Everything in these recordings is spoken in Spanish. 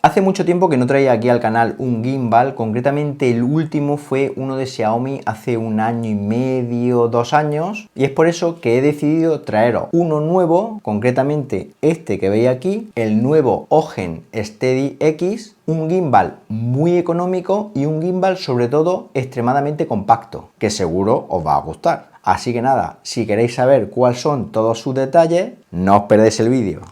Hace mucho tiempo que no traía aquí al canal un gimbal, concretamente el último fue uno de Xiaomi hace 1 año y medio, 2 años, y es por eso que he decidido traeros uno nuevo, concretamente este que veis aquí, el nuevo Ogen Steady X, un gimbal muy económico y un gimbal sobre todo extremadamente compacto, que seguro os va a gustar. Así que nada, si queréis saber cuáles son todos sus detalles, no os perdéis el vídeo.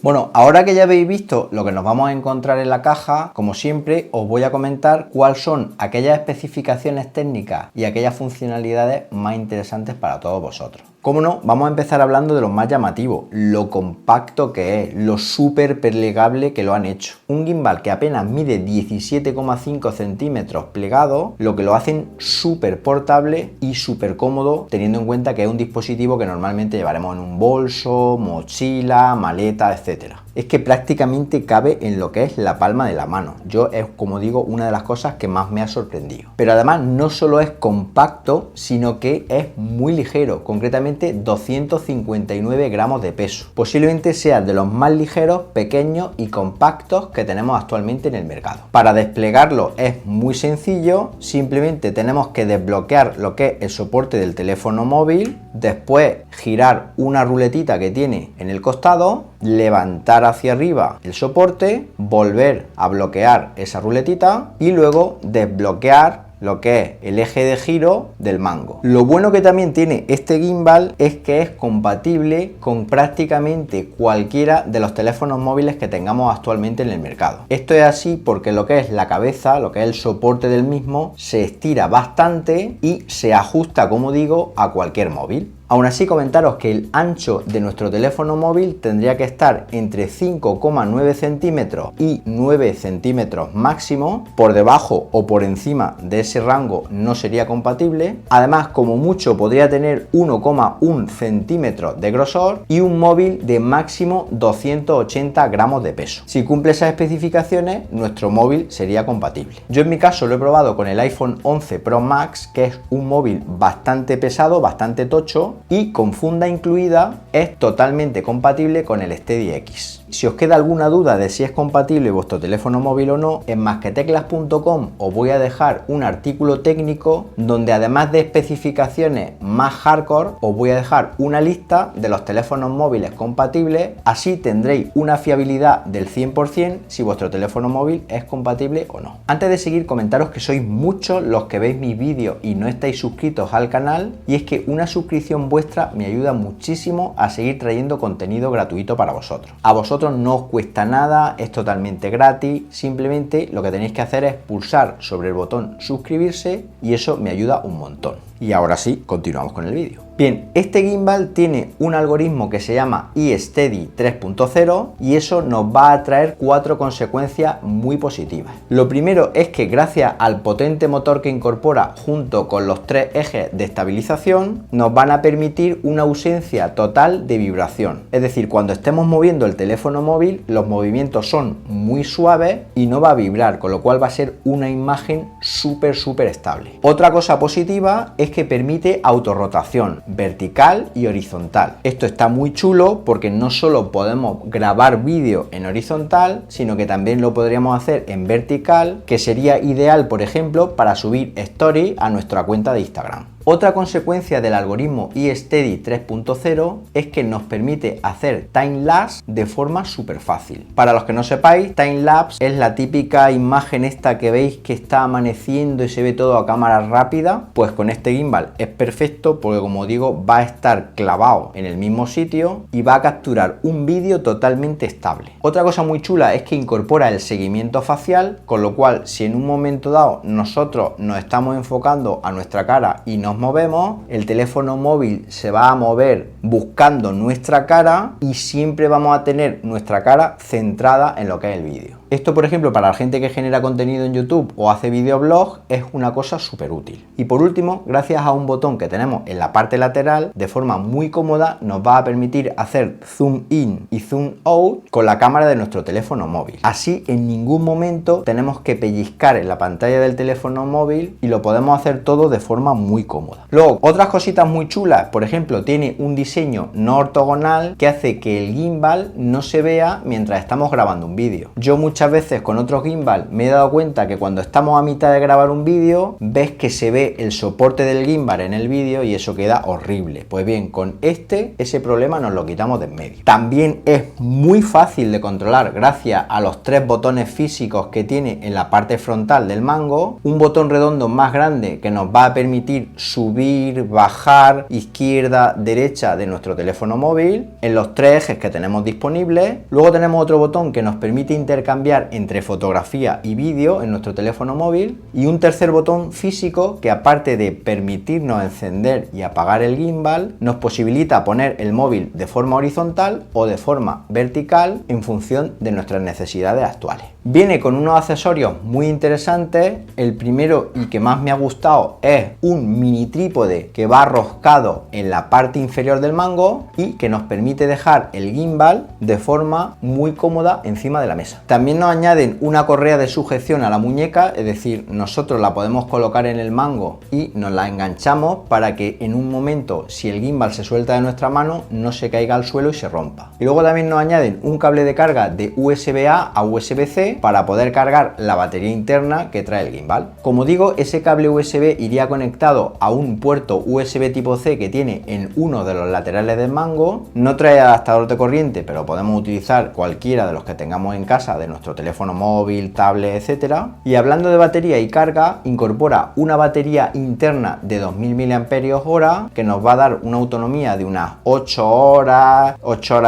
Bueno, ahora que ya habéis visto lo que nos vamos a encontrar en la caja, como siempre os voy a comentar cuáles son aquellas especificaciones técnicas y aquellas funcionalidades más interesantes para todos vosotros. Como no, vamos a empezar hablando de lo más llamativo, lo compacto que es, lo súper plegable que lo han hecho. Un gimbal que apenas mide 17,5 centímetros plegado, lo que lo hacen súper portable y súper cómodo, teniendo en cuenta que es un dispositivo que normalmente llevaremos en un bolso, mochila, maleta, etc. Es que prácticamente cabe en lo que es la palma de la mano. Yo es, como digo, una de las cosas que más me ha sorprendido. Pero además no solo es compacto, sino que es muy ligero, concretamente 259 gramos de peso. Posiblemente sea de los más ligeros, pequeños y compactos que tenemos actualmente en el mercado. Para desplegarlo es muy sencillo, simplemente tenemos que desbloquear lo que es el soporte del teléfono móvil, después girar una ruletita que tiene en el costado, levantar hacia arriba el soporte, volver a bloquear esa ruletita y luego desbloquear lo que es el eje de giro del mango. Lo bueno que también tiene este gimbal es que es compatible con prácticamente cualquiera de los teléfonos móviles que tengamos actualmente en el mercado. Esto es así porque lo que es la cabeza, lo que es el soporte del mismo, se estira bastante y se ajusta, como digo, a cualquier móvil. Aún así, comentaros que el ancho de nuestro teléfono móvil tendría que estar entre 5,9 centímetros y 9 centímetros máximo. Por debajo o por encima de ese rango no sería compatible. Además, como mucho podría tener 1,1 centímetros de grosor y un móvil de máximo 280 gramos de peso. Si cumple esas especificaciones, nuestro móvil sería compatible. Yo en mi caso lo he probado con el iPhone 11 Pro Max, que es un móvil bastante pesado, bastante tocho, y con funda incluida es totalmente compatible con el Steady X. Si os queda alguna duda de si es compatible vuestro teléfono móvil o no, en masqueteclas.com os voy a dejar un artículo técnico donde además de especificaciones más hardcore, os voy a dejar una lista de los teléfonos móviles compatibles, así tendréis una fiabilidad del 100% si vuestro teléfono móvil es compatible o no. Antes de seguir, comentaros que sois muchos los que veis mis vídeos y no estáis suscritos al canal, y es que una suscripción vuestra me ayuda muchísimo a seguir trayendo contenido gratuito para vosotros. A vosotros no os cuesta nada, es totalmente gratis, simplemente lo que tenéis que hacer es pulsar sobre el botón suscribirse y eso me ayuda un montón. Y ahora sí, continuamos con el vídeo. Bien, este gimbal tiene un algoritmo que se llama iSteady 3.0 y eso nos va a traer 4 consecuencias muy positivas. Lo primero es que gracias al potente motor que incorpora junto con los 3 ejes de estabilización, nos van a permitir una ausencia total de vibración. Es decir, cuando estemos moviendo el teléfono móvil, los movimientos son muy suaves y no va a vibrar, con lo cual va a ser una imagen súper estable. Otra cosa positiva es que permite autorrotación vertical y horizontal. Esto está muy chulo porque no solo podemos grabar vídeo en horizontal, sino que también lo podríamos hacer en vertical, que sería ideal, por ejemplo, para subir stories a nuestra cuenta de Instagram. Otra consecuencia del algoritmo iSteady 3.0 es que nos permite hacer time-lapse de forma súper fácil. Para los que no sepáis, time-lapse es la típica imagen esta que veis que está amaneciendo y se ve todo a cámara rápida. Pues con este gimbal es perfecto porque, como digo, va a estar clavado en el mismo sitio y va a capturar un vídeo totalmente estable. Otra cosa muy chula es que incorpora el seguimiento facial, con lo cual si en un momento dado nosotros nos estamos enfocando a nuestra cara y nos movemos, el teléfono móvil se va a mover buscando nuestra cara y siempre vamos a tener nuestra cara centrada en lo que es el vídeo. Esto, por ejemplo, para la gente que genera contenido en YouTube o hace videoblogs, es una cosa súper útil. Y por último, gracias a un botón que tenemos en la parte lateral, de forma muy cómoda nos va a permitir hacer zoom in y zoom out con la cámara de nuestro teléfono móvil. Así, en ningún momento tenemos que pellizcar en la pantalla del teléfono móvil y lo podemos hacer todo de forma muy cómoda. Luego, otras cositas muy chulas, por ejemplo, tiene un diseño no ortogonal que hace que el gimbal no se vea mientras estamos grabando un vídeo. Yo muchas veces con otros gimbal me he dado cuenta que cuando estamos a mitad de grabar un vídeo, ves que se ve el soporte del gimbal en el vídeo y eso queda horrible. Pues bien, con ese problema nos lo quitamos de en medio. También es muy fácil de controlar gracias a los 3 botones físicos que tiene en la parte frontal del mango. Un botón redondo más grande que nos va a permitir subir, bajar, izquierda, derecha de nuestro teléfono móvil en los 3 ejes que tenemos disponibles. Luego tenemos otro botón que nos permite intercambiar entre fotografía y vídeo en nuestro teléfono móvil, y un tercer botón físico que, aparte de permitirnos encender y apagar el gimbal, nos posibilita poner el móvil de forma horizontal o de forma vertical en función de nuestras necesidades actuales. Viene con unos accesorios muy interesantes. El primero y que más me ha gustado es un mini trípode que va roscado en la parte inferior del mango y que nos permite dejar el gimbal de forma muy cómoda encima de la mesa. También nos añaden una correa de sujeción a la muñeca, es decir, nosotros la podemos colocar en el mango y nos la enganchamos para que en un momento, si el gimbal se suelta de nuestra mano, no se caiga al suelo y se rompa. Y luego también nos añaden un cable de carga de USB-A a USB-C para poder cargar la batería interna que trae el gimbal. Como digo, ese cable USB iría conectado a un puerto USB tipo C que tiene en uno de los laterales del mango. No trae adaptador de corriente, pero podemos utilizar cualquiera de los que tengamos en casa de nuestro teléfono móvil, tablet, etcétera. Y hablando de batería y carga, incorpora una batería interna de 2000 mAh que nos va a dar una autonomía de unas 8 horas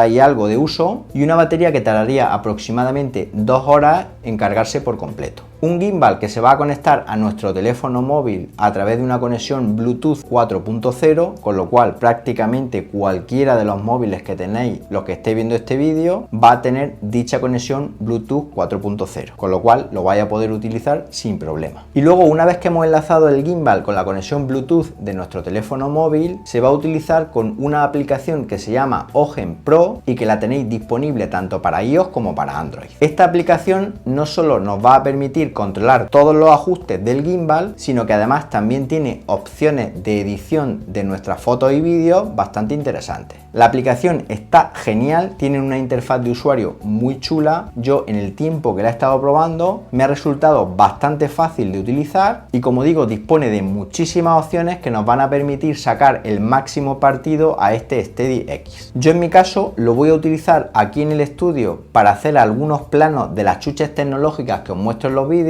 y algo de uso, y una batería que tardaría aproximadamente 2 horas en cargarse por completo. Un gimbal que se va a conectar a nuestro teléfono móvil a través de una conexión Bluetooth 4.0, con lo cual prácticamente cualquiera de los móviles que tenéis, los que estéis viendo este vídeo, va a tener dicha conexión Bluetooth 4.0, con lo cual lo vais a poder utilizar sin problema. Y luego, una vez que hemos enlazado el gimbal con la conexión Bluetooth de nuestro teléfono móvil, se va a utilizar con una aplicación que se llama Ogen Pro y que la tenéis disponible tanto para iOS como para Android. Esta aplicación no solo nos va a permitir controlar todos los ajustes del gimbal, sino que además también tiene opciones de edición de nuestras fotos y vídeos bastante interesantes. La aplicación está genial, tiene una interfaz de usuario muy chula. Yo, en el tiempo que la he estado probando, me ha resultado bastante fácil de utilizar y, como digo, dispone de muchísimas opciones que nos van a permitir sacar el máximo partido a este Steady X. Yo, en mi caso, lo voy a utilizar aquí en el estudio para hacer algunos planos de las chuches tecnológicas que os muestro en los vídeos,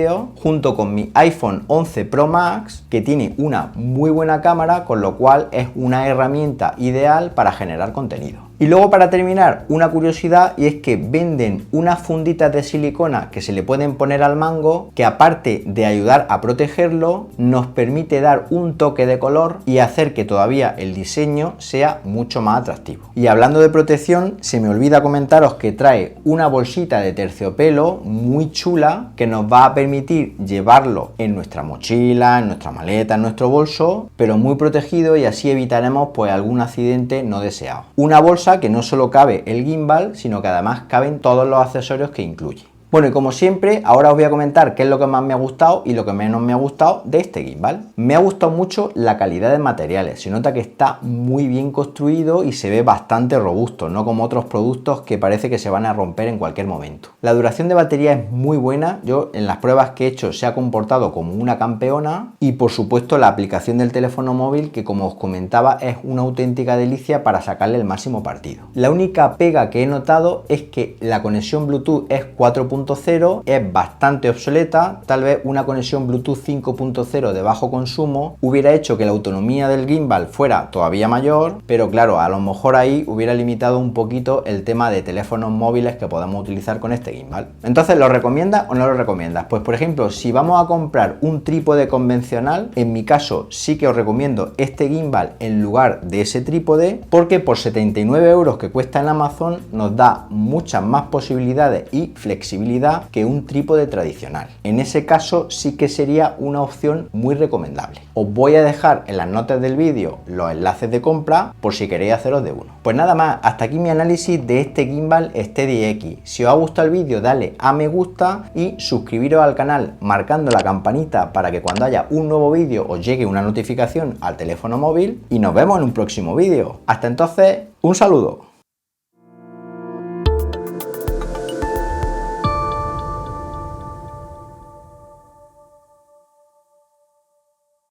junto con mi iPhone 11 Pro Max, que tiene una muy buena cámara, con lo cual es una herramienta ideal para generar contenido. Y luego, para terminar, una curiosidad, y es que venden unas funditas de silicona que se le pueden poner al mango, que aparte de ayudar a protegerlo, nos permite dar un toque de color y hacer que todavía el diseño sea mucho más atractivo. Y hablando de protección, se me olvida comentaros que trae una bolsita de terciopelo muy chula que nos va a permitir llevarlo en nuestra mochila, en nuestra maleta, en nuestro bolso, pero muy protegido, y así evitaremos pues algún accidente no deseado. Una bolsa que no solo cabe el gimbal, sino que además caben todos los accesorios que incluye. Bueno, y como siempre, ahora os voy a comentar qué es lo que más me ha gustado y lo que menos me ha gustado de este gimbal. Me ha gustado mucho la calidad de materiales, se nota que está muy bien construido y se ve bastante robusto, no como otros productos que parece que se van a romper en cualquier momento. La duración de batería es muy buena, yo en las pruebas que he hecho se ha comportado como una campeona, y por supuesto la aplicación del teléfono móvil, que como os comentaba es una auténtica delicia para sacarle el máximo partido. La única pega que he notado es que la conexión Bluetooth es 4.0, es bastante obsoleta. Tal vez una conexión Bluetooth 5.0 de bajo consumo hubiera hecho que la autonomía del gimbal fuera todavía mayor, pero claro, a lo mejor ahí hubiera limitado un poquito el tema de teléfonos móviles que podemos utilizar con este gimbal. Entonces, ¿lo recomiendas o no lo recomiendas? Pues por ejemplo, si vamos a comprar un trípode convencional, en mi caso sí que os recomiendo este gimbal en lugar de ese trípode, porque por 79 euros que cuesta en Amazon nos da muchas más posibilidades y flexibilidad que un trípode tradicional. En ese caso sí que sería una opción muy recomendable. Os voy a dejar en las notas del vídeo los enlaces de compra por si queréis haceros de uno. Pues nada más, hasta aquí mi análisis de este gimbal Steady X. Si os ha gustado el vídeo, dale a me gusta y suscribiros al canal marcando la campanita para que cuando haya un nuevo vídeo os llegue una notificación al teléfono móvil, y nos vemos en un próximo vídeo. Hasta entonces, un saludo.